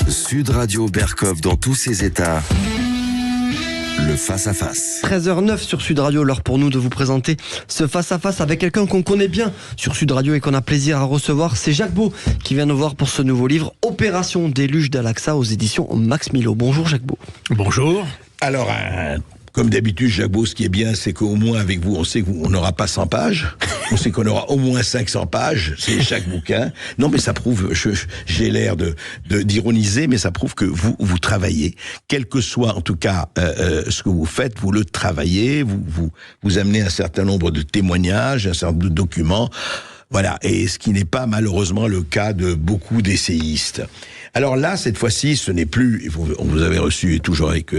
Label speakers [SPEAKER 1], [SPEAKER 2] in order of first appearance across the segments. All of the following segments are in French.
[SPEAKER 1] Sud Radio Berkov dans tous ses états. Le face-à-face.
[SPEAKER 2] 13h09 sur Sud Radio, l'heure pour nous de vous présenter ce face-à-face avec quelqu'un qu'on connaît bien sur Sud Radio et qu'on a plaisir à recevoir. C'est Jacques Beau qui vient nous voir pour ce nouveau livre, Opération Déluge d'Al-Aqsa aux éditions Max Milo. Bonjour Jacques Beau.
[SPEAKER 3] Bonjour.
[SPEAKER 4] Alors, comme d'habitude, Jacques Beau, ce qui est bien, c'est qu'au moins avec vous, on sait qu'on n'aura pas 100 pages. On sait qu'on aura au moins 500 pages. C'est chaque bouquin. Non, mais ça prouve, j'ai l'air d'ironiser, mais ça prouve que vous travaillez. Quel que soit, en tout cas, ce que vous faites, vous le travaillez. Vous amenez un certain nombre de témoignages, un certain nombre de documents. Voilà. Et ce qui n'est pas, malheureusement, le cas de beaucoup d'essayistes. Alors là, cette fois-ci, ce n'est plus. On vous avez reçu toujours avec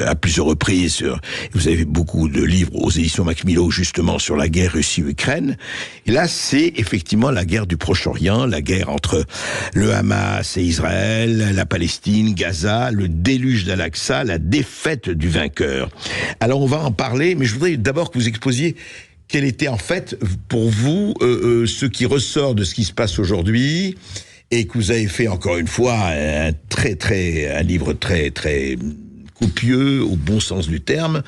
[SPEAKER 4] à plusieurs reprises. Vous avez beaucoup de livres aux éditions Max Milo justement sur la guerre Russie-Ukraine. Et là, c'est effectivement la guerre du Proche-Orient, la guerre entre le Hamas et Israël, la Palestine, Gaza, le déluge d'Al-Aqsa, la défaite du vainqueur. Alors on va en parler, mais je voudrais d'abord que vous exposiez quel était en fait pour vous ce qui ressort de ce qui se passe aujourd'hui. Et que vous avez fait encore une fois un livre très très copieux au bon sens du terme.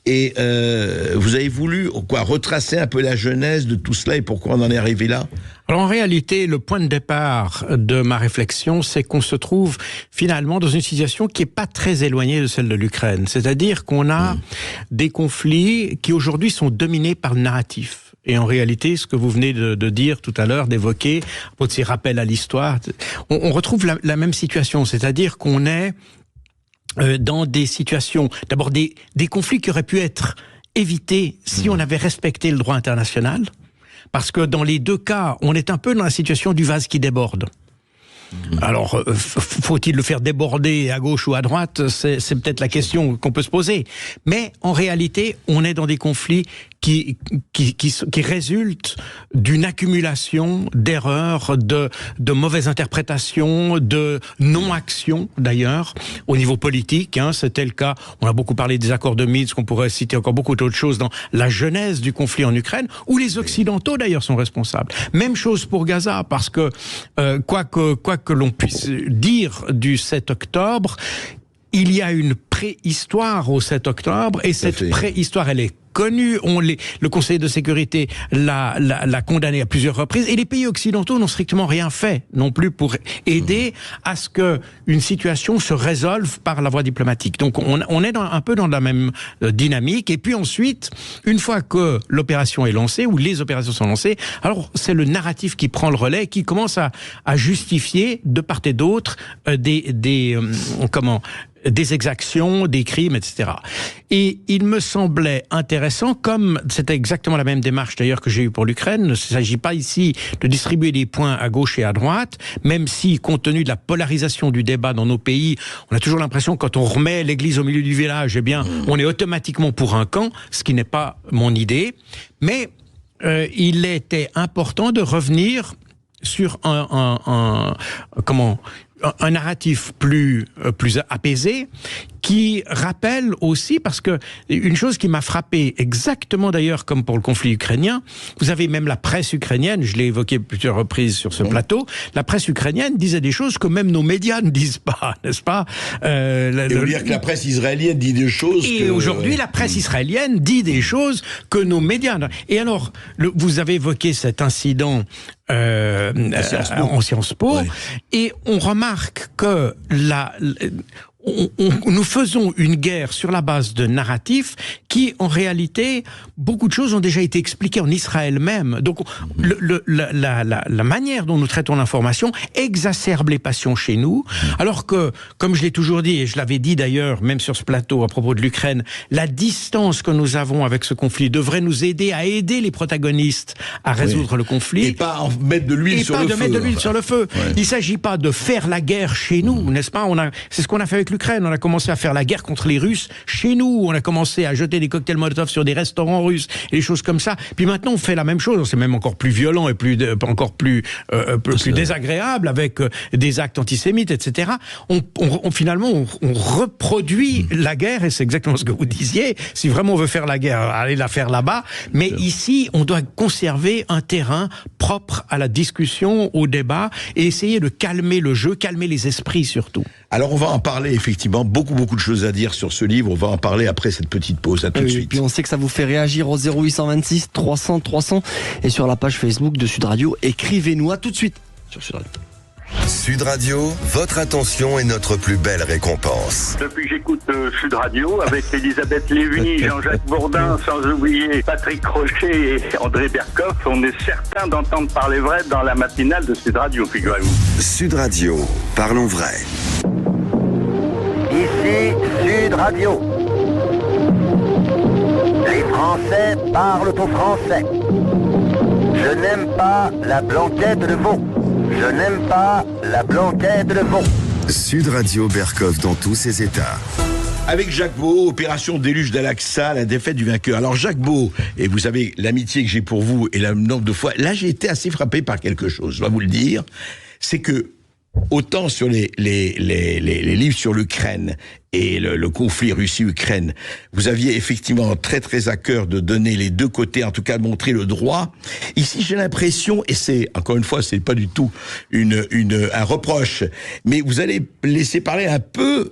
[SPEAKER 4] Et vous avez voulu retracer un peu la genèse de tout cela et pourquoi on en est arrivé là.
[SPEAKER 3] Alors en réalité, le point de départ de ma réflexion, c'est qu'on se trouve finalement dans une situation qui est pas très éloignée de celle de l'Ukraine. C'est-à-dire qu'on a des conflits qui aujourd'hui sont dominés par le narratif. Et en réalité, ce que vous venez de dire tout à l'heure, d'évoquer, pour ces rappels à l'histoire, on retrouve la même situation. C'est-à-dire qu'on est dans des situations, d'abord des conflits qui auraient pu être évités si on avait respecté le droit international. Parce que dans les deux cas, on est un peu dans la situation du vase qui déborde. Alors, faut-il le faire déborder à gauche ou à droite? C'est peut-être la question qu'on peut se poser. Mais en réalité, on est dans des conflits qui résultent d'une accumulation d'erreurs, de mauvaises interprétations, de non-action d'ailleurs, au niveau politique. C'était le cas, on a beaucoup parlé des accords de Minsk, on pourrait citer encore beaucoup d'autres choses dans la genèse du conflit en Ukraine, où les Occidentaux d'ailleurs sont responsables. Même chose pour Gaza, parce que quoi que l'on puisse dire du 7 octobre, il y a une préhistoire au 7 octobre, et cette préhistoire, elle est connue. Le Conseil de sécurité l'a condamné à plusieurs reprises, et les pays occidentaux n'ont strictement rien fait non plus pour aider à ce que une situation se résolve par la voie diplomatique. Donc on est un peu dans la même dynamique. Et puis ensuite, une fois que l'opération est lancée, ou les opérations sont lancées, alors c'est le narratif qui prend le relais, qui commence à justifier de part et d'autre des exactions, des crimes, etc. Et il me semblait intéressant, comme c'était exactement la même démarche d'ailleurs que j'ai eue pour l'Ukraine, il ne s'agit pas ici de distribuer des points à gauche et à droite, même si, compte tenu de la polarisation du débat dans nos pays, on a toujours l'impression que quand on remet l'église au milieu du village, eh bien, on est automatiquement pour un camp, ce qui n'est pas mon idée. Mais il était important de revenir sur un narratif plus apaisé, qui rappelle aussi, parce que une chose qui m'a frappé, exactement d'ailleurs comme pour le conflit ukrainien, vous avez même la presse ukrainienne, je l'ai évoqué plusieurs reprises sur ce plateau, la presse ukrainienne disait des choses que même nos médias ne disent pas, n'est-ce pas?
[SPEAKER 4] Et vous dire que la presse israélienne dit des choses
[SPEAKER 3] et aujourd'hui, la presse israélienne dit des choses que nos médias... Et alors, vous avez évoqué cet incident en Sciences Po, et on remarque que nous faisons une guerre sur la base de narratifs qui, en réalité, beaucoup de choses ont déjà été expliquées en Israël même. Donc, la manière dont nous traitons l'information exacerbe les passions chez nous, alors que, comme je l'ai toujours dit, et je l'avais dit d'ailleurs, même sur ce plateau à propos de l'Ukraine, la distance que nous avons avec ce conflit devrait nous aider à aider les protagonistes à résoudre le conflit.
[SPEAKER 4] Et pas en mettre de l'huile sur le feu.
[SPEAKER 3] Il ne s'agit pas de faire la guerre chez nous, n'est-ce pas? C'est ce qu'on a fait avec l'Ukraine. On a commencé à faire la guerre contre les Russes chez nous. On a commencé à jeter des cocktails Molotov sur des restaurants russes et des choses comme ça. Puis maintenant, on fait la même chose. C'est même encore plus violent et encore plus désagréable avec des actes antisémites, etc. Finalement, on reproduit la guerre, et c'est exactement ce que vous disiez. Si vraiment on veut faire la guerre, allez la faire là-bas. Mais ici, on doit conserver un terrain propre à la discussion, au débat, et essayer de calmer le jeu, calmer les esprits surtout.
[SPEAKER 4] Alors on va en parler effectivement, beaucoup de choses à dire sur ce livre, on va en parler après cette petite pause, à tout de suite.
[SPEAKER 2] Et puis on sait que ça vous fait réagir au 0826 300 300 et sur la page Facebook de Sud Radio, écrivez-nous, à tout de suite sur Sud Radio.
[SPEAKER 1] Sud Radio, votre attention est notre plus belle récompense.
[SPEAKER 5] Depuis que j'écoute Sud Radio, avec Elisabeth Lévy, Jean-Jacques Bourdin, sans oublier Patrick Crochet et André Berkoff, on est certain d'entendre parler vrai dans la matinale de Sud Radio, figurez-vous.
[SPEAKER 1] Sud Radio, parlons vrai.
[SPEAKER 6] Ici Sud Radio. Les Français parlent au français. Je n'aime pas la blanquette de veau. Je n'aime pas la blanquette de veau.
[SPEAKER 1] Sud Radio Berkoff dans tous ses états.
[SPEAKER 4] Avec Jacques Beau, opération déluge d'Al-Aqsa, la défaite du vainqueur. Alors Jacques Beau, et vous savez l'amitié que j'ai pour vous et le nombre de fois, là j'ai été assez frappé par quelque chose, je dois vous le dire, c'est que autant sur les livres sur l'Ukraine et le conflit Russie-Ukraine, vous aviez effectivement très très à cœur de donner les deux côtés, en tout cas de montrer le droit. Ici, j'ai l'impression, et c'est encore une fois, c'est pas du tout un reproche, mais vous allez laisser parler un peu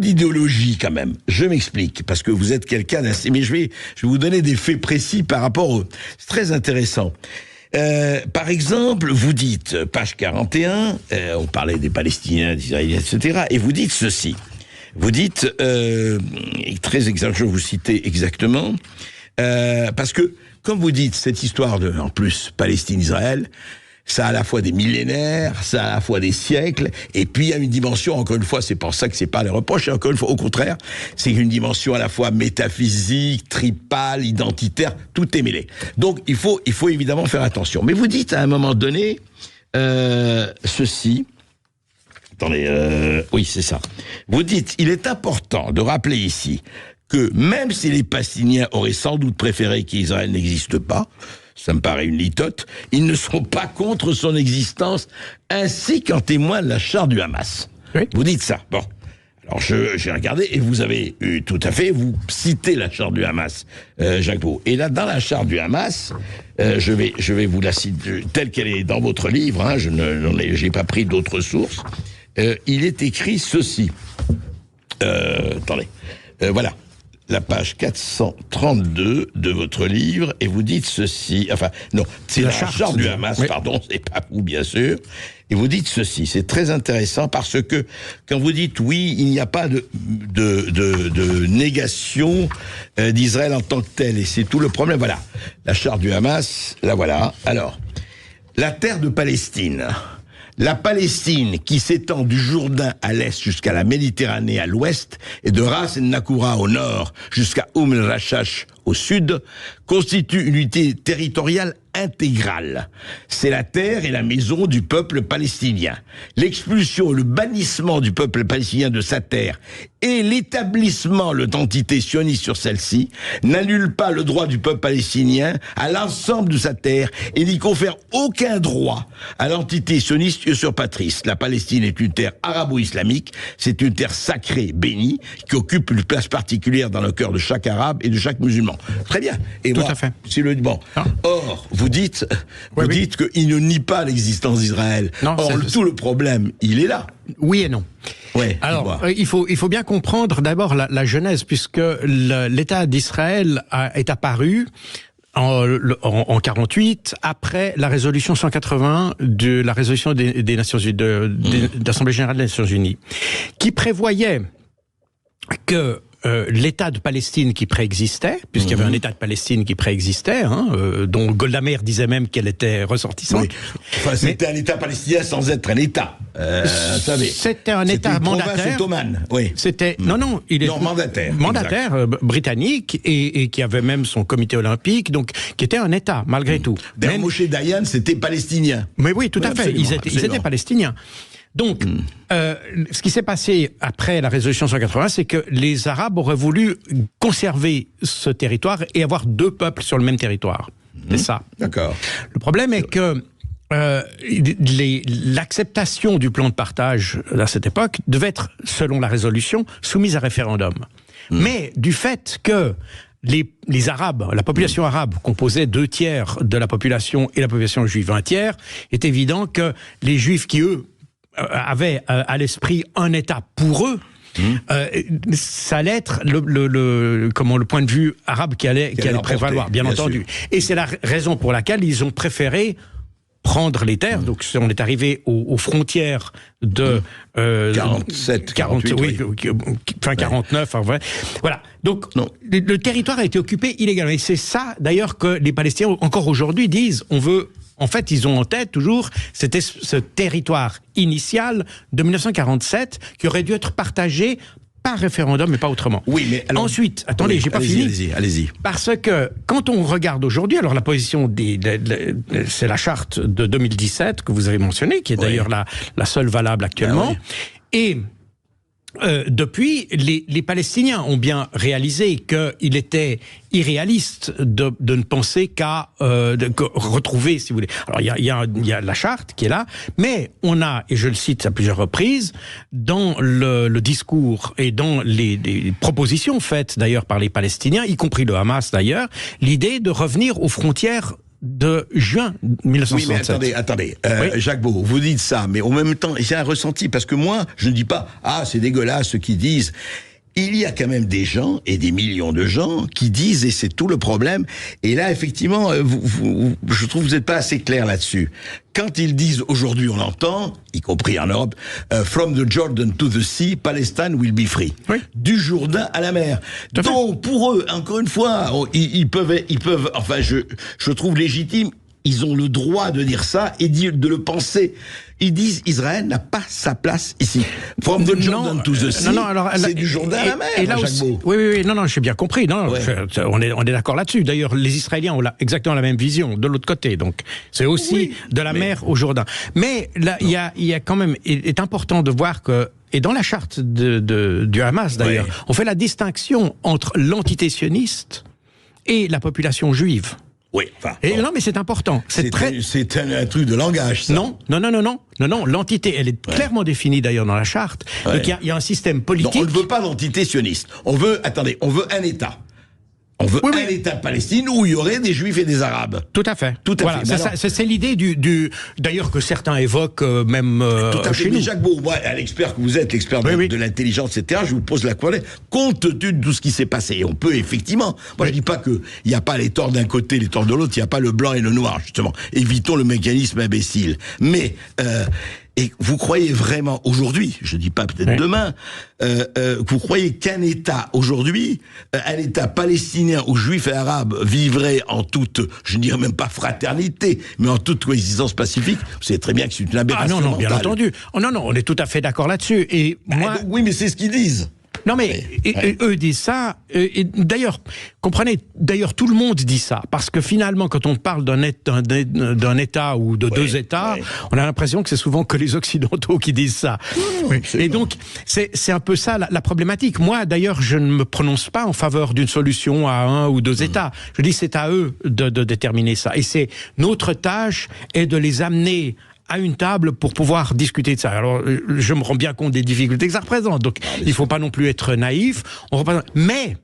[SPEAKER 4] d'idéologie quand même. Je m'explique, parce que vous êtes quelqu'un d'assez... Mais je vais vous donner des faits précis par rapport C'est très intéressant. Par exemple, vous dites, page 41, on parlait des Palestiniens, des Israéliens, etc., et vous dites ceci. Vous dites, très exact, je vais vous citer exactement, parce que, comme vous dites, cette histoire en plus, Palestine-Israël, ça a à la fois des millénaires, ça a à la fois des siècles, et puis il y a une dimension, encore une fois, c'est pour ça que c'est pas les reproches, et encore une fois, au contraire, c'est une dimension à la fois métaphysique, tripale, identitaire, tout est mêlé. Donc il faut évidemment faire attention. Mais vous dites à un moment donné, ceci, attendez, oui c'est ça, vous dites, il est important de rappeler ici que même si les Palestiniens auraient sans doute préféré qu'Israël n'existe pas, ça me paraît une litote, ils ne sont pas contre son existence, ainsi qu'en témoigne la charte du Hamas. Oui. Vous dites ça. Bon. Alors, j'ai regardé, et vous avez eu tout à fait, vous citez la charte du Hamas, Jacques Beau. Et là, dans la charte du Hamas, je vais vous la citer telle qu'elle est dans votre livre, hein, j'ai pas pris d'autres sources, il est écrit ceci. Attendez. Voilà. La page 432 de votre livre, et vous dites ceci, enfin, non, c'est la charte du Hamas, oui. Pardon, c'est pas vous, bien sûr, et vous dites ceci, c'est très intéressant, parce que, quand vous dites, oui, il n'y a pas de négation d'Israël en tant que tel, et c'est tout le problème, voilà, la charte du Hamas, la voilà, alors, la terre de Palestine... La Palestine, qui s'étend du Jourdain à l'est jusqu'à la Méditerranée à l'ouest, et de Ras el Nakoura au nord jusqu'à el Rashash au sud, constitue une unité territoriale intégrale. C'est la terre et la maison du peuple palestinien. L'expulsion et le bannissement du peuple palestinien de sa terre et l'établissement de l'entité sioniste sur celle-ci n'annulent pas le droit du peuple palestinien à l'ensemble de sa terre et n'y confèrent aucun droit à l'entité sioniste usurpatrice. La Palestine est une terre arabo-islamique, c'est une terre sacrée, bénie, qui occupe une place particulière dans le cœur de chaque arabe et de chaque musulman. Très bien. Et
[SPEAKER 3] tout
[SPEAKER 4] moi,
[SPEAKER 3] à fait.
[SPEAKER 4] C'est le bon. Non. Or, vous dites qu'il ne nie pas l'existence d'Israël. Non, or, tout le problème, il est là.
[SPEAKER 3] Oui et non.
[SPEAKER 4] Ouais,
[SPEAKER 3] alors, il faut bien comprendre d'abord la genèse, puisque l'État d'Israël est apparu en 48, après la résolution 180 de la résolution des Nations Unies, de l'Assemblée Générale des Nations Unies, qui prévoyait que l'État de Palestine qui préexistait, puisqu'il y avait un État de Palestine qui préexistait, dont Golda Meir disait même qu'elle était ressortissante.
[SPEAKER 4] Oui. Enfin, c'était un État palestinien sans être un État.
[SPEAKER 3] C'était un État mandataire.
[SPEAKER 4] Province ottomane. Oui.
[SPEAKER 3] C'était il est mandataire britannique et qui avait même son comité olympique, donc qui était un État malgré tout.
[SPEAKER 4] D'ailleurs, Moshe Dayan, c'était palestinien.
[SPEAKER 3] Mais oui, tout à fait. Ils étaient palestiniens. Donc, ce qui s'est passé après la résolution 180, c'est que les Arabes auraient voulu conserver ce territoire et avoir 2 peuples sur le même territoire. C'est ça.
[SPEAKER 4] D'accord.
[SPEAKER 3] Le problème est que l'acceptation du plan de partage à cette époque devait être, selon la résolution, soumise à référendum. Mais du fait que les Arabes, la population arabe composait 2/3 de la population et la population juive 1/3, est évident que les Juifs qui, eux, avaient à l'esprit un État pour eux, ça allait être le point de vue arabe qui allait prévaloir, bien entendu. Sûr. Et c'est la raison pour laquelle ils ont préféré prendre les terres. Donc on est arrivé aux frontières de
[SPEAKER 4] 47, 48,
[SPEAKER 3] oui, fin 49. Enfin, voilà. Donc le territoire a été occupé illégalement. Et c'est ça, d'ailleurs, que les Palestiniens encore aujourd'hui disent. En fait, ils ont en tête toujours, c'était ce territoire initial de 1947 qui aurait dû être partagé par référendum, mais pas autrement.
[SPEAKER 4] Oui, mais alors,
[SPEAKER 3] ensuite, attendez, j'ai pas fini.
[SPEAKER 4] Allez-y.
[SPEAKER 3] Parce que quand on regarde aujourd'hui, alors la position c'est la charte de 2017 que vous avez mentionnée, qui est d'ailleurs la seule valable actuellement. Et depuis, les Palestiniens ont bien réalisé qu'il était irréaliste de ne penser qu'à retrouver, si vous voulez. Alors il y a la charte qui est là, mais on a, et je le cite à plusieurs reprises, dans le discours et dans les propositions faites d'ailleurs par les Palestiniens, y compris le Hamas d'ailleurs, l'idée de revenir aux frontières de juin 1967.
[SPEAKER 4] Oui, mais attendez. Jacques Beau, vous dites ça, mais en même temps, j'ai un ressenti, parce que moi, je ne dis pas, c'est dégueulasse ce qu'ils disent. Il y a quand même des gens, et des millions de gens, qui disent, et c'est tout le problème, et là, effectivement, je trouve que vous n'êtes pas assez clair là-dessus. Quand ils disent, aujourd'hui on l'entend, y compris en Europe, from the Jordan to the sea, Palestine will be free. Oui. Du Jourdain à la mer. Donc, pour eux, encore une fois, ils peuvent, enfin, je trouve légitime, ils ont le droit de dire ça et de le penser. Ils disent Israël n'a pas sa place ici. From the Jordan to the sea, c'est du Jourdain à la mer.
[SPEAKER 3] Et là aussi, oui, j'ai bien compris. On est d'accord là-dessus. D'ailleurs, les Israéliens ont exactement la même vision de l'autre côté. Donc, c'est aussi de la mer au Jourdain. Mais là, il y a quand même, est important de voir que, et dans la charte du Hamas d'ailleurs, on fait la distinction entre l'entité sioniste et la population juive.
[SPEAKER 4] Oui, enfin.
[SPEAKER 3] Non, mais c'est important.
[SPEAKER 4] C'est un truc de langage, ça.
[SPEAKER 3] Non. L'entité, elle est clairement définie d'ailleurs dans la charte. Donc il y a un système politique.
[SPEAKER 4] Non, on ne veut pas d'entité sioniste. On veut un État. On veut un État de Palestine où il y aurait des Juifs et des Arabes.
[SPEAKER 3] Tout à fait. C'est l'idée d'ailleurs que certains évoquent même chez nous.
[SPEAKER 4] Mais Jacques Beau, moi, l'expert que vous êtes, l'expert de l'intelligence, etc., je vous pose la question, compte tenu de tout ce qui s'est passé, et on peut effectivement, moi je dis pas qu'il n'y a pas les torts d'un côté, les torts de l'autre, il n'y a pas le blanc et le noir, justement. Évitons le mécanisme imbécile. Mais, et vous croyez vraiment aujourd'hui, je dis pas peut-être demain, vous croyez qu'un État aujourd'hui, un État palestinien où juifs et arabes vivraient en toute, je ne dirais même pas fraternité, mais en toute coexistence pacifique, vous savez très bien que c'est une aberration mentale.
[SPEAKER 3] Bien entendu. Non, on est tout à fait d'accord là-dessus. Et moi,
[SPEAKER 4] oui, mais c'est ce qu'ils disent.
[SPEAKER 3] Non mais eux disent ça, et d'ailleurs, comprenez, tout le monde dit ça, parce que finalement quand on parle d'un État ou de deux États, on a l'impression que c'est souvent que les Occidentaux qui disent ça. Et donc c'est un peu ça la problématique. Moi d'ailleurs je ne me prononce pas en faveur d'une solution à un ou deux États, je dis c'est à eux de déterminer ça, et c'est notre tâche est de les amener à une table pour pouvoir discuter de ça. Alors, je me rends bien compte des difficultés que ça représente, donc il ne faut pas non plus être naïf. Mais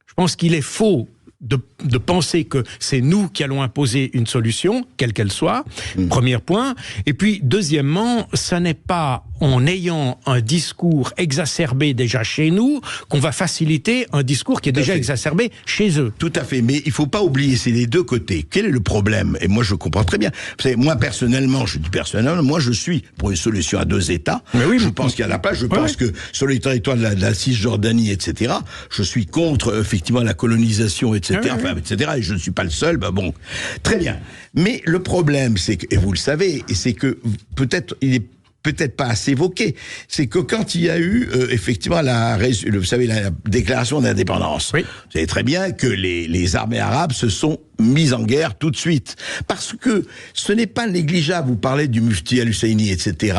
[SPEAKER 3] je pense qu'il est faux de penser que c'est nous qui allons imposer une solution, quelle qu'elle soit, premier point. Et puis, deuxièmement, ce n'est pas en ayant un discours exacerbé déjà chez nous qu'on va faciliter un discours qui est déjà exacerbé chez eux.
[SPEAKER 4] Tout à fait, mais il ne faut pas oublier, c'est les deux côtés. Quel est le problème? Et moi, je comprends très bien. Vous savez, moi, personnellement, moi, je suis pour une solution à deux États. Je pense qu'il y a la place. Je pense que sur les territoires de la Cisjordanie, etc., je suis contre, effectivement, la colonisation, etc., etc., et je ne suis pas le seul, bon. Très bien. Mais le problème, c'est que, et vous le savez, et c'est que peut-être, il est peut-être pas assez évoqué, c'est que quand il y a eu effectivement vous savez, la déclaration d'indépendance, vous savez très bien que les armées arabes se sont mises en guerre tout de suite. Parce que ce n'est pas négligeable, vous parlez du Mufti al-Husseini, etc.,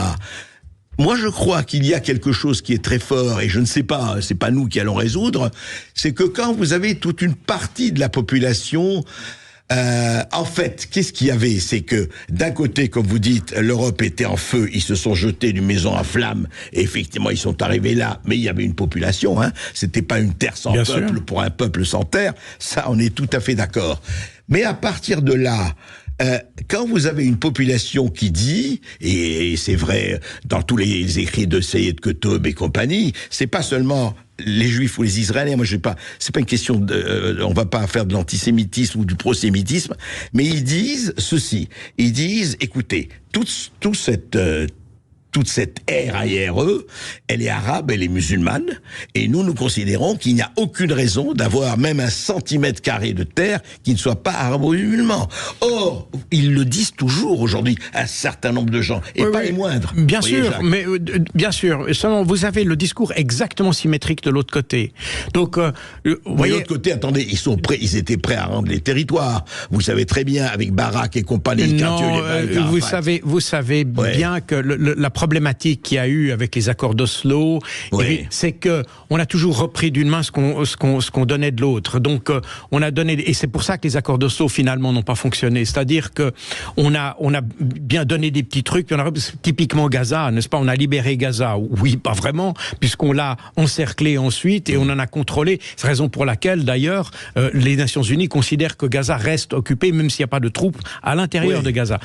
[SPEAKER 4] Moi, je crois qu'il y a quelque chose qui est très fort, et je ne sais pas, c'est pas nous qui allons résoudre, c'est que quand vous avez toute une partie de la population, en fait, qu'est-ce qu'il y avait? C'est que, d'un côté, comme vous dites, l'Europe était en feu, ils se sont jetés d'une maison en flammes, et effectivement, ils sont arrivés là, mais il y avait une population, hein. C'était pas une terre sans peuple pour un peuple sans terre, ça, on est tout à fait d'accord. Mais à partir de là, quand vous avez une population qui dit, et c'est vrai dans tous les écrits de Seyed Qutb et compagnie, c'est pas seulement les Juifs ou les Israéliens, moi c'est pas une question on va pas faire de l'antisémitisme ou du prosémitisme, mais ils disent ceci, ils disent, écoutez, toute cette ère ARE, elle est arabe, elle est musulmane, et nous considérons qu'il n'y a aucune raison d'avoir même 1 centimètre carré de terre qui ne soit pas arabo-musulman. Or, ils le disent toujours aujourd'hui, un certain nombre de gens, et pas les moindres.
[SPEAKER 3] Bien sûr, mais bien sûr. Seulement, vous avez le discours exactement symétrique de l'autre côté. Donc,
[SPEAKER 4] de l'autre côté, attendez, ils étaient prêts à rendre les territoires. Vous savez très bien, avec Barak et compagnie.
[SPEAKER 3] Non, vous savez bien que la problématique qu'il y a eu avec les accords d'Oslo, c'est que on a toujours repris d'une main ce qu'on donnait de l'autre. Donc on a donné, et c'est pour ça que les accords d'Oslo finalement n'ont pas fonctionné. C'est-à-dire que on a bien donné des petits trucs. Typiquement Gaza, n'est-ce pas? On a libéré Gaza. Oui, pas vraiment, puisqu'on l'a encerclé ensuite et on en a contrôlé. C'est la raison pour laquelle d'ailleurs les Nations Unies considèrent que Gaza reste occupé, même s'il n'y a pas de troupes à l'intérieur de Gaza.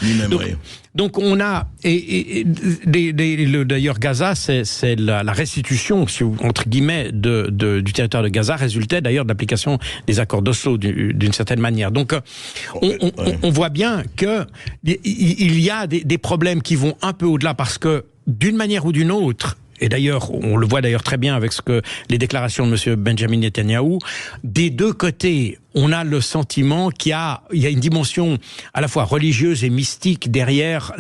[SPEAKER 3] Donc on a d'ailleurs, Gaza, c'est la restitution, entre guillemets, du territoire de Gaza résultait d'ailleurs de l'application des accords d'Oslo d'une certaine manière. Donc, on voit bien que il y a des problèmes qui vont un peu au-delà parce que, d'une manière ou d'une autre, et d'ailleurs, on le voit d'ailleurs très bien avec les déclarations de M. Benjamin Netanyahou, des deux côtés, on a le sentiment qu'il y a une dimension à la fois religieuse et mystique derrière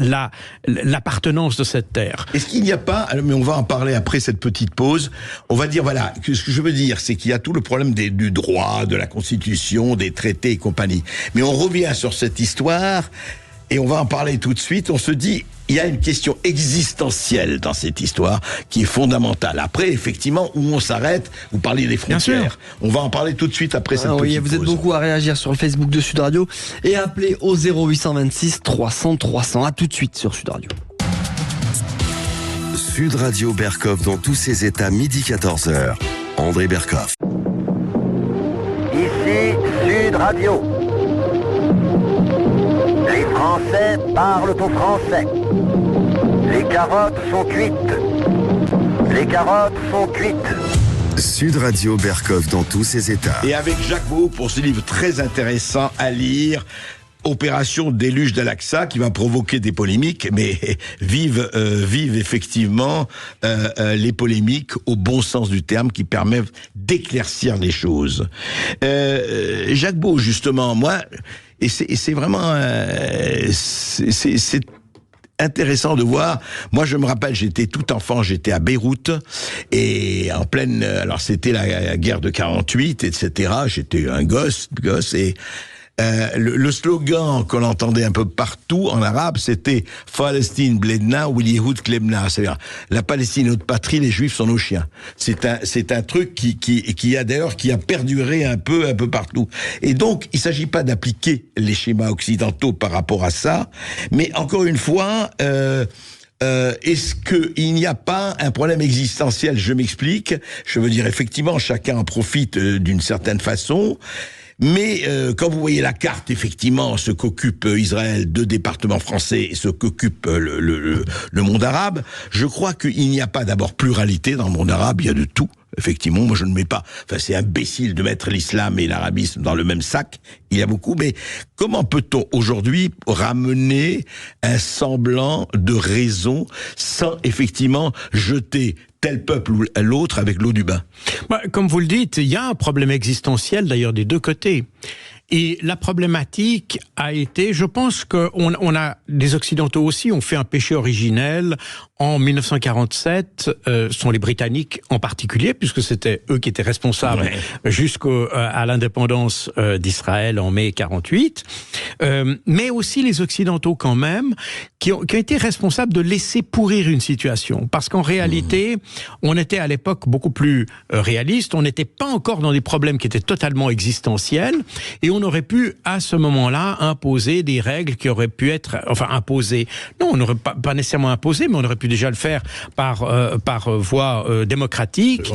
[SPEAKER 3] l'appartenance de cette terre.
[SPEAKER 4] Est-ce qu'il n'y a pas, mais on va en parler après cette petite pause, on va dire, voilà, ce que je veux dire, c'est qu'il y a tout le problème du droit, de la Constitution, des traités et compagnie. Mais on revient sur cette histoire, et on va en parler tout de suite, on se dit, il y a une question existentielle dans cette histoire qui est fondamentale. Après, effectivement, où on s'arrête, vous parlez des frontières. On va en parler tout de suite après cette petite pause.
[SPEAKER 2] Vous êtes beaucoup à réagir sur le Facebook de Sud Radio et appelez au 0826 300 300. À tout de suite sur Sud Radio.
[SPEAKER 1] Sud Radio Berkov dans tous ses états, midi 14h. André Berkov.
[SPEAKER 6] Ici Sud Radio. Les Français parlent au français. Les carottes sont cuites. Les carottes sont cuites.
[SPEAKER 1] Sud Radio Berkov dans tous ses états.
[SPEAKER 4] Et avec Jacques Beau pour ce livre très intéressant à lire, Opération Déluge d'Al-Aqsa, qui va provoquer des polémiques, mais vive effectivement les polémiques au bon sens du terme, qui permettent d'éclaircir les choses. Jacques Beau, justement, moi, et c'est vraiment c'est intéressant de voir. Moi, je me rappelle, j'étais tout enfant, j'étais à Beyrouth, et en pleine, alors c'était la guerre de 48, etc. J'étais un gosse, et le slogan qu'on entendait un peu partout en arabe, c'était « Palestine bledna ou Yehoud klebna », c'est-à-dire « La Palestine est notre patrie, les Juifs sont nos chiens ». C'est un truc qui a perduré un peu partout. Et donc, il s'agit pas d'appliquer les schémas occidentaux par rapport à ça, mais encore une fois, est-ce qu'il n'y a pas un problème existentiel? Je m'explique. Je veux dire, effectivement, chacun en profite d'une certaine façon. Mais quand vous voyez la carte, effectivement, ce qu'occupe Israël, 2 départements français, et ce qu'occupe le monde arabe, je crois qu'il n'y a pas d'abord pluralité dans le monde arabe, il y a de tout. Effectivement, moi je ne mets pas, c'est imbécile de mettre l'islam et l'arabisme dans le même sac, il y a beaucoup, mais comment peut-on aujourd'hui ramener un semblant de raison sans effectivement jeter tel peuple ou l'autre avec l'eau du bain?
[SPEAKER 3] Comme vous le dites, il y a un problème existentiel d'ailleurs des deux côtés. Et la problématique a été, je pense qu'on a, les Occidentaux aussi ont fait un péché originel en 1947, sont les Britanniques en particulier, puisque c'était eux qui étaient responsables jusqu'à l'indépendance d'Israël en mai 48, mais aussi les Occidentaux quand même, qui ont été responsables de laisser pourrir une situation. Parce qu'en réalité, on était à l'époque beaucoup plus réaliste, on n'était pas encore dans des problèmes qui étaient totalement existentiels, et on aurait pu, à ce moment-là, imposer des règles qui auraient pu être, enfin imposées, non, on n'aurait pas nécessairement imposé, mais on aurait pu déjà le faire par voie démocratique.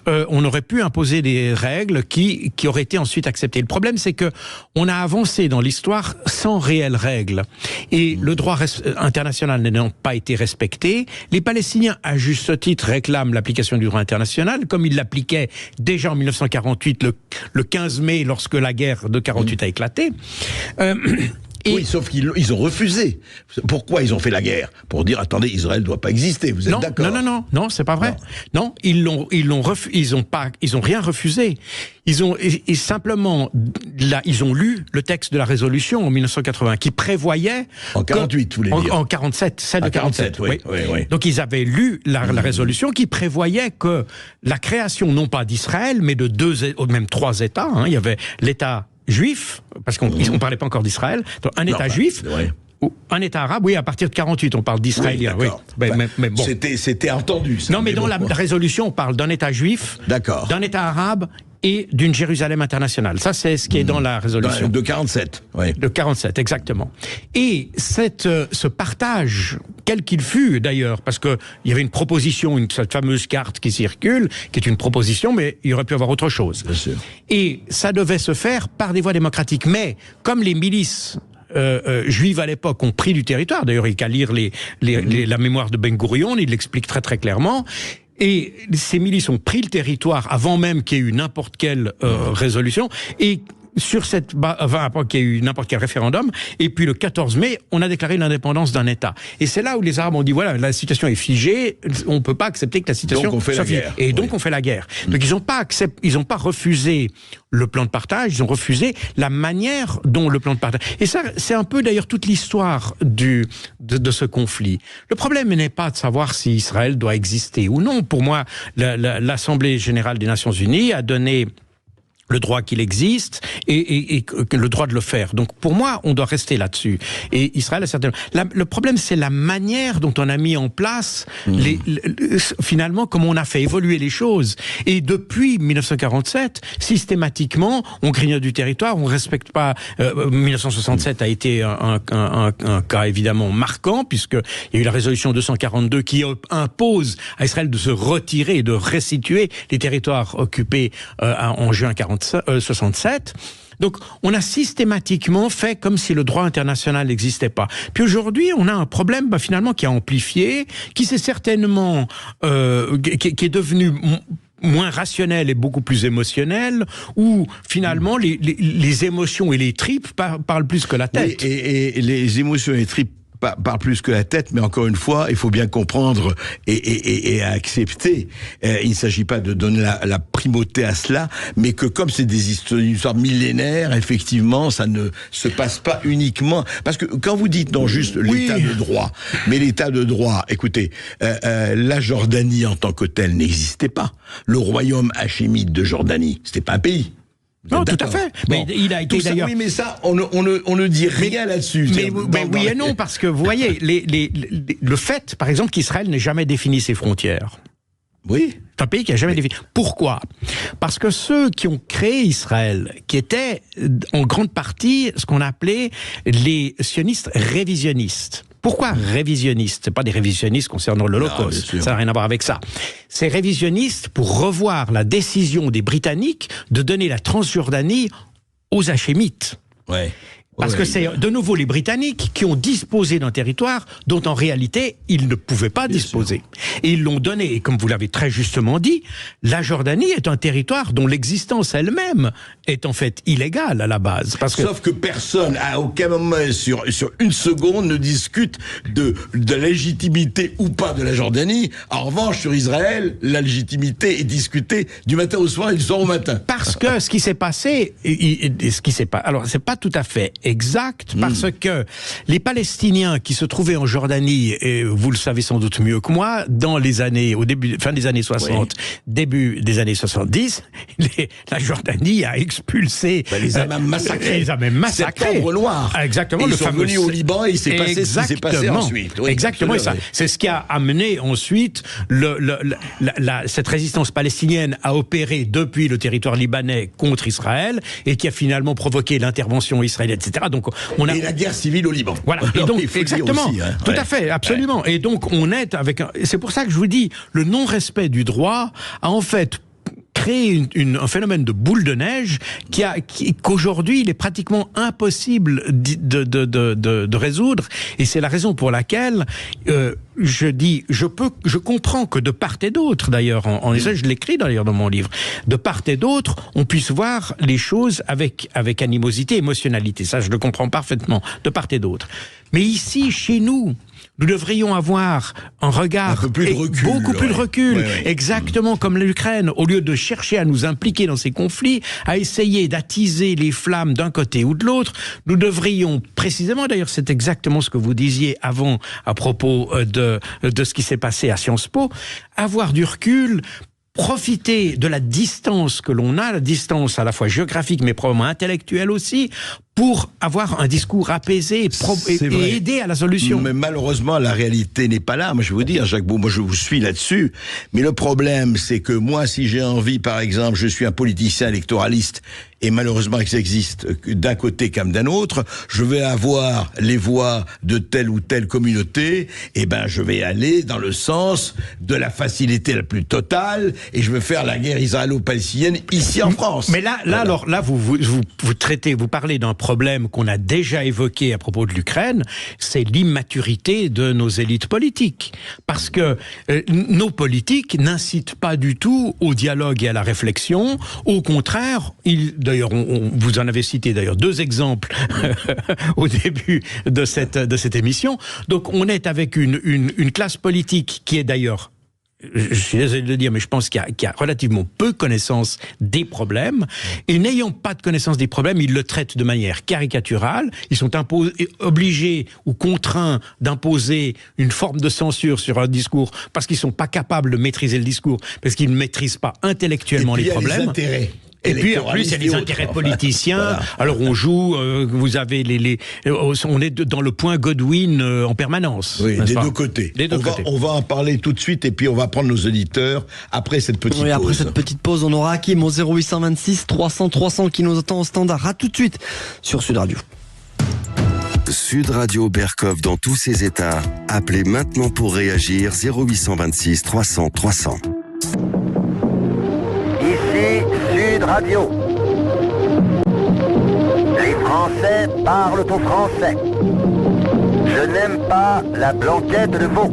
[SPEAKER 3] On aurait pu imposer des règles qui auraient été ensuite acceptées. Le problème, c'est que on a avancé dans l'histoire sans réelles règles. Et le droit international n'ayant pas été respecté, les Palestiniens, à juste titre, réclament l'application du droit international, comme ils l'appliquaient déjà en 1948, le 15 mai, lorsque la guerre de 48 a éclaté.
[SPEAKER 4] Oui, sauf qu'ils ont refusé. Pourquoi ils ont fait la guerre? Pour dire, attendez, Israël ne doit pas exister, vous êtes d'accord?
[SPEAKER 3] Non, c'est pas vrai. Non, ils ont rien refusé. Ils ont lu le texte de la résolution en 1980 qui prévoyait...
[SPEAKER 4] En 48, vous voulez dire?
[SPEAKER 3] En 47, celle de 47. Oui. Donc ils avaient lu la résolution qui prévoyait que la création, non pas d'Israël, mais de 2, ou même 3 États, il y avait l'État juif, parce qu'on ne parlait pas encore d'Israël, donc un État juif, ou un État arabe, oui, à partir de 48, on parle d'Israélien. Oui, mais bon.
[SPEAKER 4] C'était entendu, ça.
[SPEAKER 3] Non, mais dans la résolution, on parle d'un État juif, d'un État arabe et d'une Jérusalem internationale. Ça, c'est ce qui est dans la résolution.
[SPEAKER 4] De 47, oui.
[SPEAKER 3] De 47, exactement. Et ce partage, quel qu'il fût d'ailleurs, parce qu'il y avait une proposition, cette fameuse carte qui circule, qui est une proposition, mais il aurait pu y avoir autre chose.
[SPEAKER 4] Bien sûr.
[SPEAKER 3] Et ça devait se faire par des voies démocratiques. Mais comme les milices juives à l'époque ont pris du territoire, d'ailleurs il n'y a qu'à lire la mémoire de Ben Gourion, il l'explique très très clairement, et ces milices ont pris le territoire avant même qu'il y ait eu n'importe quelle résolution, et sur cette qu'il y ait eu n'importe quel référendum, et puis le 14 mai, on a déclaré l'indépendance d'un État. Et c'est là où les Arabes ont dit, voilà, la situation est figée, on ne peut pas accepter que la situation soit figée. Et donc on fait la guerre. Donc ils n'ont pas refusé le plan de partage, ils ont refusé la manière dont le plan de partage... Et ça, c'est un peu d'ailleurs toute l'histoire de ce conflit. Le problème n'est pas de savoir si Israël doit exister ou non. Pour moi, l'Assemblée générale des Nations Unies a donné le droit qu'il existe et le droit de le faire. Donc pour moi, on doit rester là-dessus. Et Israël a certainement... Le problème, c'est la manière dont on a mis en place, finalement, comment on a fait évoluer les choses. Et depuis 1947, systématiquement, on grignote du territoire, on ne respecte pas... 1967 a été un cas évidemment marquant, puisqu'il y a eu la résolution 242 qui impose à Israël de se retirer et de restituer les territoires occupés en juin 67. Donc, on a systématiquement fait comme si le droit international n'existait pas. Puis aujourd'hui, on a un problème finalement qui a amplifié, qui s'est certainement, qui est devenu moins rationnel et beaucoup plus émotionnel, où finalement les émotions et les tripes parlent plus que la tête.
[SPEAKER 4] Oui, et les émotions et les tripes parle plus que la tête, mais encore une fois, il faut bien comprendre et accepter. Il ne s'agit pas de donner la primauté à cela, mais que comme c'est des histoires millénaires, effectivement, ça ne se passe pas uniquement... Parce que quand vous dites non juste l'état de droit, mais l'état de droit, écoutez, la Jordanie en tant que telle n'existait pas. Le royaume hachémite de Jordanie, c'était pas un pays.
[SPEAKER 3] Non, tout à fait.
[SPEAKER 4] Bon,
[SPEAKER 3] mais il a été d'ailleurs.
[SPEAKER 4] Oui, mais ça, on ne dit rien là-dessus.
[SPEAKER 3] Mais oui et non, parce que vous voyez, le fait, par exemple, qu'Israël n'ait jamais défini ses frontières.
[SPEAKER 4] Oui.
[SPEAKER 3] C'est un pays qui n'a jamais défini. Pourquoi? Parce que ceux qui ont créé Israël, qui étaient en grande partie ce qu'on appelait les sionistes révisionnistes. Pourquoi révisionnistes? C'est pas des révisionnistes concernant l'Holocauste. Ça n'a rien à voir avec ça. C'est révisionnistes pour revoir la décision des Britanniques de donner la Transjordanie aux Hachémites.
[SPEAKER 4] Ouais.
[SPEAKER 3] Parce que c'est de nouveau les Britanniques qui ont disposé d'un territoire dont en réalité ils ne pouvaient pas disposer. Et ils l'ont donné. Et comme vous l'avez très justement dit, la Jordanie est un territoire dont l'existence elle-même est en fait illégale à la base.
[SPEAKER 4] Sauf que personne, à aucun moment sur une seconde, ne discute de la légitimité ou pas de la Jordanie. En revanche, sur Israël, la légitimité est discutée du matin au soir et du soir au matin.
[SPEAKER 3] Parce que ce qui s'est passé, alors c'est pas tout à fait exact, parce que les Palestiniens qui se trouvaient en Jordanie, et vous le savez sans doute mieux que moi, dans les années, fin des années 60, début des années 70, la Jordanie a expulsé.
[SPEAKER 4] Les a même massacrés.
[SPEAKER 3] Les a même massacrés.
[SPEAKER 4] Septembre noir.
[SPEAKER 3] Exactement.
[SPEAKER 4] Et ils sont venus au Liban et il s'est passé ce qui s'est passé ensuite. Oui,
[SPEAKER 3] exactement. Ça. C'est ce qui a amené ensuite cette résistance palestinienne à opérer depuis le territoire libanais contre Israël et qui a finalement provoqué l'intervention israélienne, etc. Donc, et
[SPEAKER 4] la guerre civile au Liban.
[SPEAKER 3] Voilà. Et donc, exactement. Aussi, tout à fait, absolument. Et donc, on est c'est pour ça que je vous dis, le non-respect du droit a en fait créé un phénomène de boule de neige qu'aujourd'hui il est pratiquement impossible de résoudre, et c'est la raison pour laquelle je comprends que de part et d'autre, d'ailleurs, en Israël, je l'écris d'ailleurs dans mon livre, de part et d'autre, on puisse voir les choses avec animosité, émotionnalité. Ça, je le comprends parfaitement, de part et d'autre. Mais ici, chez nous devrions avoir un regard
[SPEAKER 4] beaucoup plus de recul,
[SPEAKER 3] exactement comme l'Ukraine, au lieu de chercher à nous impliquer dans ces conflits, à essayer d'attiser les flammes d'un côté ou de l'autre. Nous devrions précisément, d'ailleurs, c'est exactement ce que vous disiez avant à propos de ce qui s'est passé à Sciences Po, avoir du recul, profiter de la distance que l'on a, la distance à la fois géographique mais probablement intellectuelle aussi, pour avoir un discours apaisé et aider à la solution.
[SPEAKER 4] Mais malheureusement, la réalité n'est pas là. Moi, je vais vous dire, Jacques Beau, moi, je vous suis là-dessus. Mais le problème, c'est que moi, si j'ai envie, par exemple, je suis un politicien électoraliste, et malheureusement, ça existe d'un côté comme d'un autre, je vais avoir les voix de telle ou telle communauté, et je vais aller dans le sens de la facilité la plus totale, et je vais faire la guerre israélo-palestinienne ici en France.
[SPEAKER 3] Mais là, vous parlez d'un problème qu'on a déjà évoqué à propos de l'Ukraine, c'est l'immaturité de nos élites politiques. Parce que nos politiques n'incitent pas du tout au dialogue et à la réflexion. Au contraire, d'ailleurs, vous en avez cité d'ailleurs 2 exemples au début de cette émission. Donc on est avec une classe politique qui est d'ailleurs, je suis désolé de le dire, mais je pense qu'il y a relativement peu connaissance des problèmes. Et n'ayant pas de connaissance des problèmes, ils le traitent de manière caricaturale. Ils sont obligés ou contraints d'imposer une forme de censure sur un discours parce qu'ils ne sont pas capables de maîtriser le discours, parce qu'ils ne maîtrisent pas intellectuellement les problèmes.
[SPEAKER 4] Les intérêts.
[SPEAKER 3] Et puis en plus il y a les intérêts politiciens. Voilà. Alors on joue, vous avez on est dans le point Godwin en permanence.
[SPEAKER 4] Oui, des deux côtés. On va en parler tout de suite et puis on va prendre nos auditeurs après cette petite pause.
[SPEAKER 2] Après cette petite pause, on aura Hakim au 0826 300 300 qui nous attend au standard. À tout de suite sur Sud Radio.
[SPEAKER 1] Sud Radio Berkov dans tous ses états. Appelez maintenant pour réagir 0826 300 300.
[SPEAKER 6] Ici Sud Radio. Les Français parlent au français. Je n'aime pas la blanquette de veau.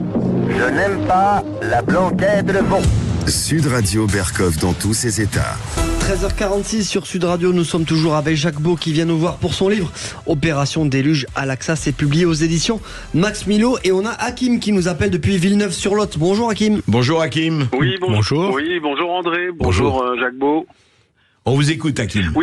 [SPEAKER 6] Je n'aime pas la blanquette de veau.
[SPEAKER 1] Sud Radio Berkov dans tous ses états.
[SPEAKER 2] 13h46 sur Sud Radio, nous sommes toujours avec Jacques Beau qui vient nous voir pour son livre Opération Déluge Al-Aqsa, c'est publié aux éditions Max Milo, et on a Hakim qui nous appelle depuis Villeneuve-sur-Lot. Bonjour Hakim.
[SPEAKER 4] Bonjour Hakim.
[SPEAKER 5] Oui,
[SPEAKER 3] bonjour.
[SPEAKER 5] Oui, bonjour André. Bonjour Jacques Beau.
[SPEAKER 4] On vous écoute Hakim.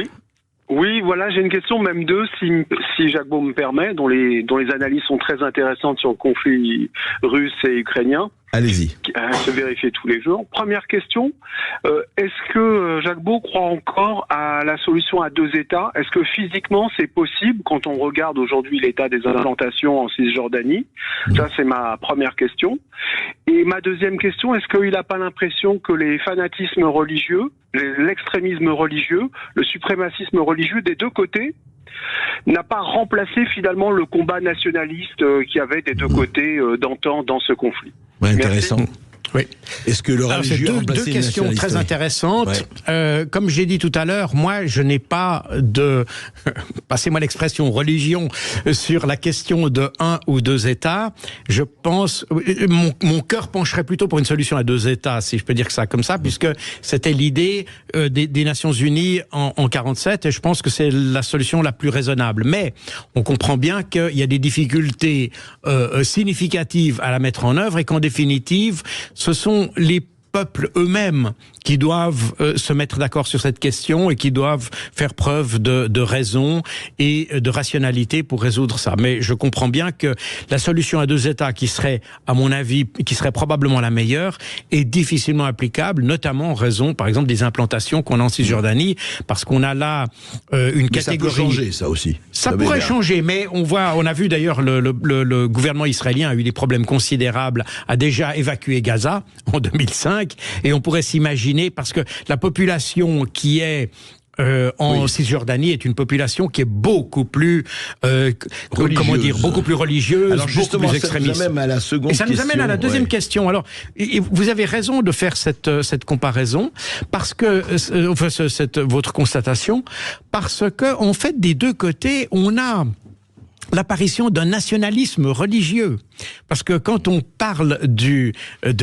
[SPEAKER 5] Oui, voilà, j'ai une question, même deux, si Jacques Beau me permet, dont les analyses sont très intéressantes sur le conflit russe et ukrainien.
[SPEAKER 4] Allez-y.
[SPEAKER 5] Se vérifier tous les jours. Première question, est-ce que Jacques Beau croit encore à la solution à 2 États? Est-ce que physiquement c'est possible quand on regarde aujourd'hui l'état des implantations en Cisjordanie? Ça, c'est ma première question. Et ma deuxième question, est-ce qu'il n'a pas l'impression que les fanatismes religieux, l'extrémisme religieux, le suprémacisme religieux des deux côtés n'a pas remplacé finalement le combat nationaliste qu'il y avait des deux côtés d'antan dans ce conflit?
[SPEAKER 4] Ouais, intéressant.
[SPEAKER 5] Merci.
[SPEAKER 3] Oui.
[SPEAKER 4] Est-ce que le religieux
[SPEAKER 3] c'est
[SPEAKER 4] a remplacé
[SPEAKER 3] deux
[SPEAKER 4] le
[SPEAKER 3] questions
[SPEAKER 4] nationaliste?
[SPEAKER 3] très intéressantes.
[SPEAKER 4] Ouais.
[SPEAKER 3] Comme j'ai dit tout à l'heure, moi, je n'ai pas de, passez-moi l'expression, religion sur la question de un ou deux États. Je pense, mon cœur pencherait plutôt pour une solution à deux États, si je peux dire que ça comme ça, puisque c'était l'idée des Nations Unies en 47, et je pense que c'est la solution la plus raisonnable. Mais on comprend bien qu'il y a des difficultés significatives à la mettre en œuvre, et qu'en définitive, ce sont les peuples eux-mêmes qui doivent se mettre d'accord sur cette question et qui doivent faire preuve de raison et de rationalité pour résoudre ça. Mais je comprends bien que la solution à deux États, qui serait, à mon avis, qui serait probablement la meilleure, est difficilement applicable, notamment en raison, par exemple, des implantations qu'on a en Cisjordanie, parce qu'on a là une catégorie...
[SPEAKER 4] Ça peut changer, ça aussi.
[SPEAKER 3] Ça pourrait changer, mais on a vu d'ailleurs le gouvernement israélien a eu des problèmes considérables, a déjà évacué Gaza en 2005, et on pourrait s'imaginer, parce que la population qui est en Cisjordanie est une population qui est beaucoup plus beaucoup plus religieuse,
[SPEAKER 4] alors justement,
[SPEAKER 3] beaucoup plus extrémiste.
[SPEAKER 4] Ça nous amène à la seconde question.
[SPEAKER 3] Et ça nous amène à la deuxième question. Alors, vous avez raison de faire cette comparaison, parce que votre constatation, parce que en fait, des deux côtés, on a l'apparition d'un nationalisme religieux. Parce que quand on parle de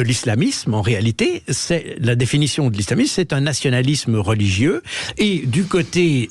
[SPEAKER 3] l'islamisme, en réalité, c'est la définition de l'islamisme, c'est un nationalisme religieux. Et du côté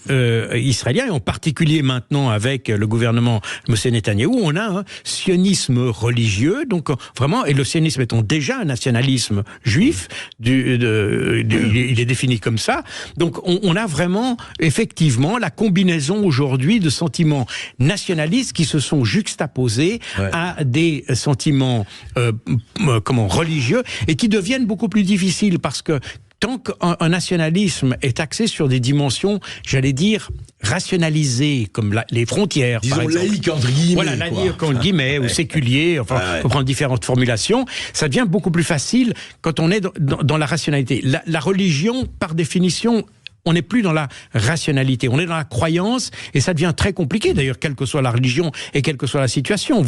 [SPEAKER 3] israélien, et en particulier maintenant avec le gouvernement M. Netanyahou, on a un sionisme religieux. Donc vraiment, et le sionisme étant déjà un nationalisme juif, il est défini comme ça. Donc on a vraiment, effectivement, la combinaison aujourd'hui de sentiments nationalistes qui se sont juxtaposés à des sentiments religieux, et qui deviennent beaucoup plus difficiles, parce que tant qu'un nationalisme est axé sur des dimensions, j'allais dire, rationalisées, comme les frontières,
[SPEAKER 4] disons,
[SPEAKER 3] par exemple.
[SPEAKER 4] laïque entre guillemets.
[SPEAKER 3] Voilà, laïque entre guillemets, ou séculier, enfin, on peut prendre différentes formulations. Ça devient beaucoup plus facile quand on est dans la rationalité. La religion, par définition, on n'est plus dans la rationalité, on est dans la croyance, et ça devient très compliqué, d'ailleurs, quelle que soit la religion et quelle que soit la situation.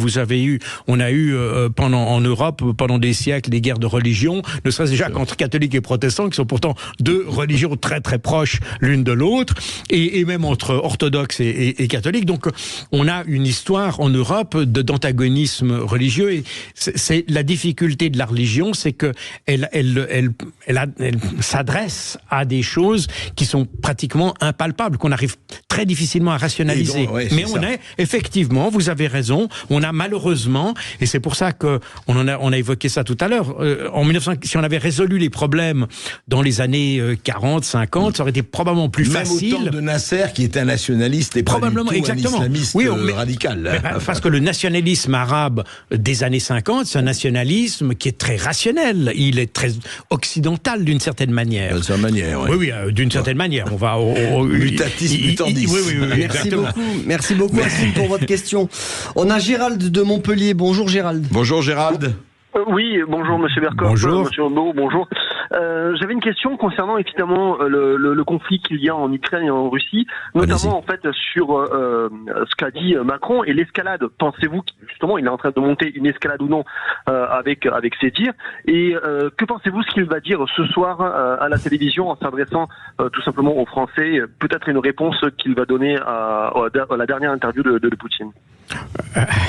[SPEAKER 3] On a eu en Europe, pendant des siècles, des guerres de religion, ne serait-ce déjà qu'entre catholiques et protestants, qui sont pourtant deux religions très très proches l'une de l'autre, et même entre orthodoxes et catholiques. Donc on a une histoire en Europe d'antagonisme religieux, et c'est la difficulté de la religion, c'est que elle s'adresse à des choses qui sont pratiquement impalpables, qu'on arrive très difficilement à rationaliser. Donc, mais on est, effectivement, vous avez raison, on a malheureusement, et c'est pour ça que on a évoqué ça tout à l'heure, si on avait résolu les problèmes dans les années 40, 50, ça aurait été probablement plus facile.
[SPEAKER 4] Même au temps de Nasser, qui est un nationaliste et probablement, pas du tout un islamiste radical.
[SPEAKER 3] Parce que le nationalisme arabe des années 50, c'est un nationalisme qui est très rationnel, il est très occidental d'une certaine manière.
[SPEAKER 4] D'une certaine manière,
[SPEAKER 3] oui, d'une certaine manière. On va
[SPEAKER 4] mutatis mutandis.
[SPEAKER 2] Merci beaucoup Assine pour votre question. On a Gérald de Montpellier. Bonjour Gérald.
[SPEAKER 4] Bonjour Gérald.
[SPEAKER 7] Oui, bonjour Monsieur Bercoff.
[SPEAKER 3] Bonjour.
[SPEAKER 7] Monsieur Beau, bonjour. J'avais une question concernant évidemment le conflit qu'il y a en Ukraine et en Russie, notamment en fait sur ce qu'a dit Macron et l'escalade. Pensez-vous justement il est en train de monter une escalade ou non avec ses dires, et que pensez-vous ce qu'il va dire ce soir à la télévision en s'adressant tout simplement aux Français, peut-être une réponse qu'il va donner à la dernière interview de Poutine?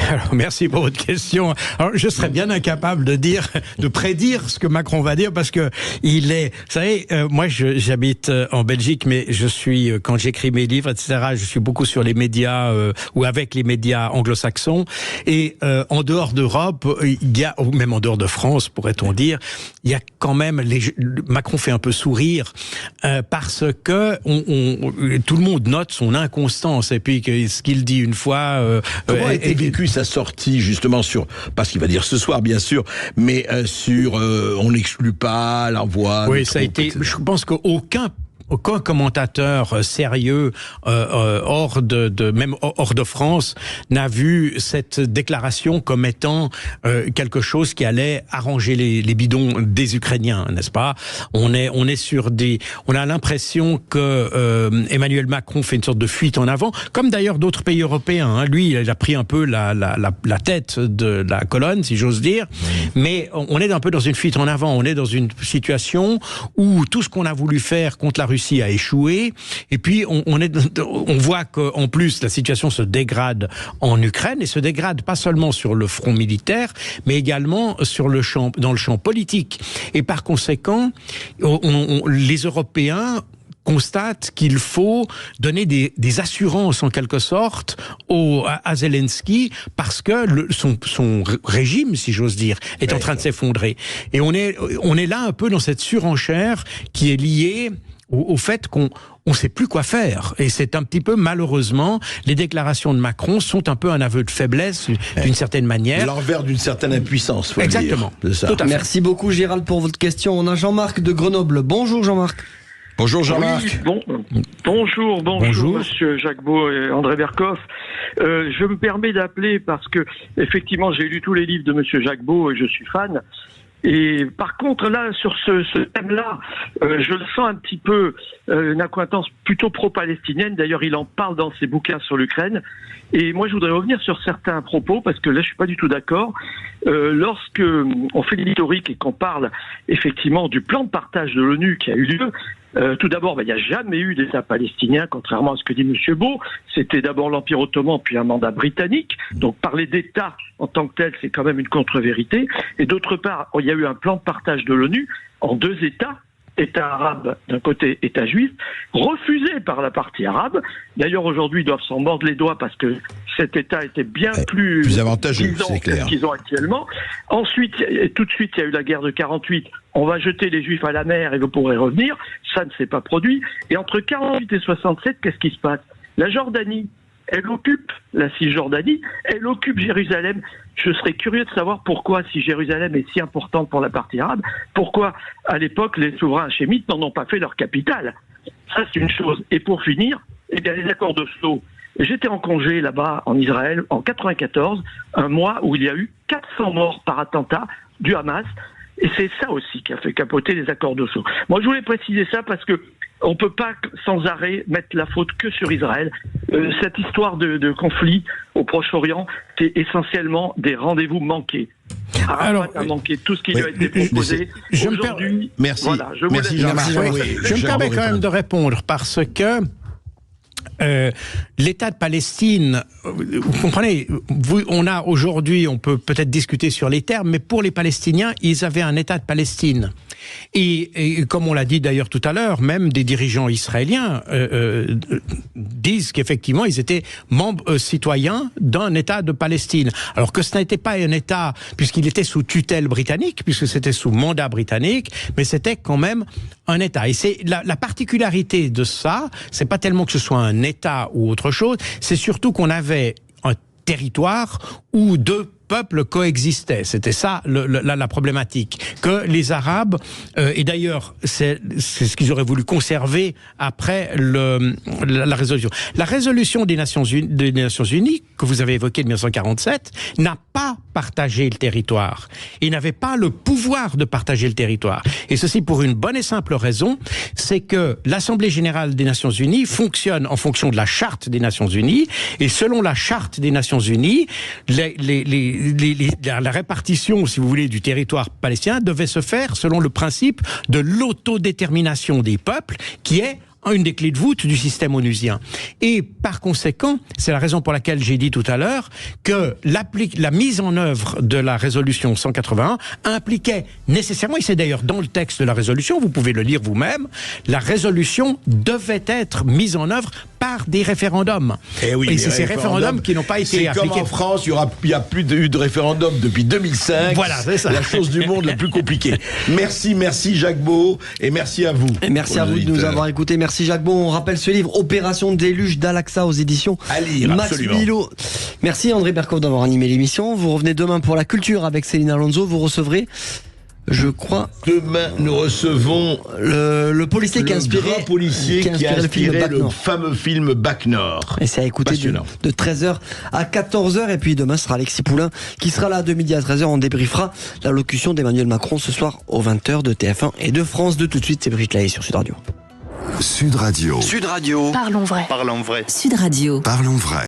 [SPEAKER 3] Alors, merci pour votre question. Alors, je serais bien incapable de prédire ce que Macron va dire, parce que vous savez, moi j'habite en Belgique, mais quand j'écris mes livres, etc., je suis beaucoup sur les médias ou avec les médias anglo-saxons, et en dehors d'Europe, ou même en dehors de France, pourrait-on dire, il y a quand même Macron fait un peu sourire parce que tout le monde note son inconstance, et puis ce qu'il dit une fois.
[SPEAKER 4] Comment a été vécue sa sortie, justement, parce qu'il va dire ce soir, bien sûr, mais sur on n'exclut pas la voix.
[SPEAKER 3] Oui, ça a été. Je pense qu'aucun aucun commentateur sérieux hors de France n'a vu cette déclaration comme étant quelque chose qui allait arranger les bidons des Ukrainiens, n'est-ce pas? On a l'impression que Emmanuel Macron fait une sorte de fuite en avant, comme d'ailleurs d'autres pays européens. Hein. Lui, il a pris un peu la tête de la colonne, si j'ose dire. Mais on est un peu dans une fuite en avant. On est dans une situation où tout ce qu'on a voulu faire contre la Russie a échoué. Et puis, on voit qu'en plus, la situation se dégrade en Ukraine, et se dégrade pas seulement sur le front militaire, mais également dans le champ politique. Et par conséquent, les Européens constate qu'il faut donner des assurances en quelque sorte à Zelensky, parce que son régime, si j'ose dire, est en train de s'effondrer. Et on est là un peu dans cette surenchère qui est liée au fait qu'on ne sait plus quoi faire. Et c'est un petit peu, malheureusement, les déclarations de Macron sont un peu un aveu de faiblesse, d'une certaine manière.
[SPEAKER 4] L'envers d'une certaine impuissance, faut
[SPEAKER 3] Exactement.
[SPEAKER 4] Le dire. C'est ça.
[SPEAKER 3] Tout à fait.
[SPEAKER 2] Merci beaucoup Gérald pour votre question. On a Jean-Marc de Grenoble. Bonjour Jean-Marc.
[SPEAKER 4] Bonjour Jean-Marc.
[SPEAKER 8] Oui, bonjour Monsieur Jacquebeau et André Berkoff. Je me permets d'appeler parce que effectivement j'ai lu tous les livres de Monsieur Jacquebeau et je suis fan. Et par contre là sur ce thème-là, je le sens un petit peu une accointance plutôt pro-palestinienne. D'ailleurs il en parle dans ses bouquins sur l'Ukraine. Et moi je voudrais revenir sur certains propos parce que là je suis pas du tout d'accord. Lorsque on fait l'historique et qu'on parle effectivement du plan de partage de l'ONU qui a eu lieu. Tout d'abord, il n'y a jamais eu d'État palestinien, contrairement à ce que dit M. Beau. C'était d'abord l'Empire ottoman, puis un mandat britannique. Donc parler d'État en tant que tel, c'est quand même une contre-vérité. Et d'autre part, il y a eu un plan de partage de l'ONU en deux États. État arabe d'un côté, État juif, refusé par la partie arabe. D'ailleurs, aujourd'hui, ils doivent s'en mordre les doigts parce que cet État était bien plus
[SPEAKER 4] avantageux, c'est clair,
[SPEAKER 8] qu'ils ont actuellement. Ensuite, tout de suite, il y a eu la guerre de 48. On va jeter les Juifs à la mer et vous pourrez revenir. Ça ne s'est pas produit. Et entre 48 et 67, qu'est-ce qui se passe? La Jordanie, elle occupe la Cisjordanie, elle occupe Jérusalem. Je serais curieux de savoir pourquoi, si Jérusalem est si importante pour la partie arabe, pourquoi, à l'époque, les souverains hachémites n'en ont pas fait leur capitale. Ça, c'est une chose. Et pour finir, eh bien, les accords d'Oslo. J'étais en congé là-bas, en Israël, en 94, un mois où il y a eu 400 morts par attentat du Hamas. Et c'est ça aussi qui a fait capoter les accords d'Oslo. Moi, je voulais préciser ça parce que on peut pas sans arrêt mettre la faute que sur Israël. Cette histoire de conflit au Proche-Orient, c'est essentiellement des rendez-vous manqués. Arafat a manqué tout ce qui lui a été proposé. Aujourd'hui,
[SPEAKER 4] merci.
[SPEAKER 8] Voilà, je
[SPEAKER 3] me permets quand même de répondre parce que l'État de Palestine, vous comprenez, on a aujourd'hui, on peut peut-être discuter sur les termes, mais pour les Palestiniens, ils avaient un État de Palestine. Et comme on l'a dit d'ailleurs tout à l'heure, même des dirigeants israéliens disent qu'effectivement, ils étaient membres citoyens d'un État de Palestine. Alors que ce n'était pas un État, puisqu'il était sous tutelle britannique, puisque c'était sous mandat britannique, mais c'était quand même un État. Et c'est la particularité de ça, c'est pas tellement que ce soit un État ou autre chose, c'est surtout qu'on avait un territoire où deux peuples coexistaient. C'était ça la problématique. Que les Arabes, et d'ailleurs c'est ce qu'ils auraient voulu conserver après la résolution. La résolution des Nations Unies, que vous avez évoquée de 1947, n'a pas partagé le territoire. Ils n'avaient pas le pouvoir de partager le territoire. Et ceci pour une bonne et simple raison, c'est que l'Assemblée Générale des Nations Unies fonctionne en fonction de la Charte des Nations Unies, et selon la Charte des Nations Unies, la répartition, si vous voulez, du territoire palestinien devait se faire selon le principe de l'autodétermination des peuples, qui est une des clés de voûte du système onusien. Et par conséquent, c'est la raison pour laquelle j'ai dit tout à l'heure que la mise en œuvre de la résolution 181 impliquait nécessairement, et c'est d'ailleurs dans le texte de la résolution, vous pouvez le lire vous-même, la résolution devait être mise en œuvre par des référendums. Et c'est ces référendums qui n'ont pas été appliqués.
[SPEAKER 4] Comme en France, il n'y a plus eu de référendum depuis 2005.
[SPEAKER 3] Voilà, c'est ça.
[SPEAKER 4] La chose du monde la plus compliquée. Merci Jacquebeau, et merci à vous.
[SPEAKER 2] Et merci à vous de nous avoir écoutés. Merci Jacquebeau. On rappelle ce livre, Opération déluge d'Al-Aqsa aux éditions
[SPEAKER 4] à lire,
[SPEAKER 2] Max Milo. Merci André Berkoff d'avoir animé l'émission. Vous revenez demain pour la culture avec Céline Alonso. Vous recevrez Je crois.
[SPEAKER 4] Demain, nous recevons
[SPEAKER 2] le policier qui a inspiré,
[SPEAKER 4] le fameux film Bac Nord.
[SPEAKER 2] Et c'est à écouter de 13h à 14h. Et puis demain sera Alexis Poulain qui sera là de midi à 13h. On débriefera l'allocution d'Emmanuel Macron ce soir aux 20h de TF1 et de France 2. Tout de suite, c'est Brigitte Lahaye sur Sud Radio.
[SPEAKER 1] Sud Radio.
[SPEAKER 9] Sud Radio.
[SPEAKER 10] Parlons vrai.
[SPEAKER 9] Parlons vrai.
[SPEAKER 10] Sud Radio.
[SPEAKER 1] Parlons vrai.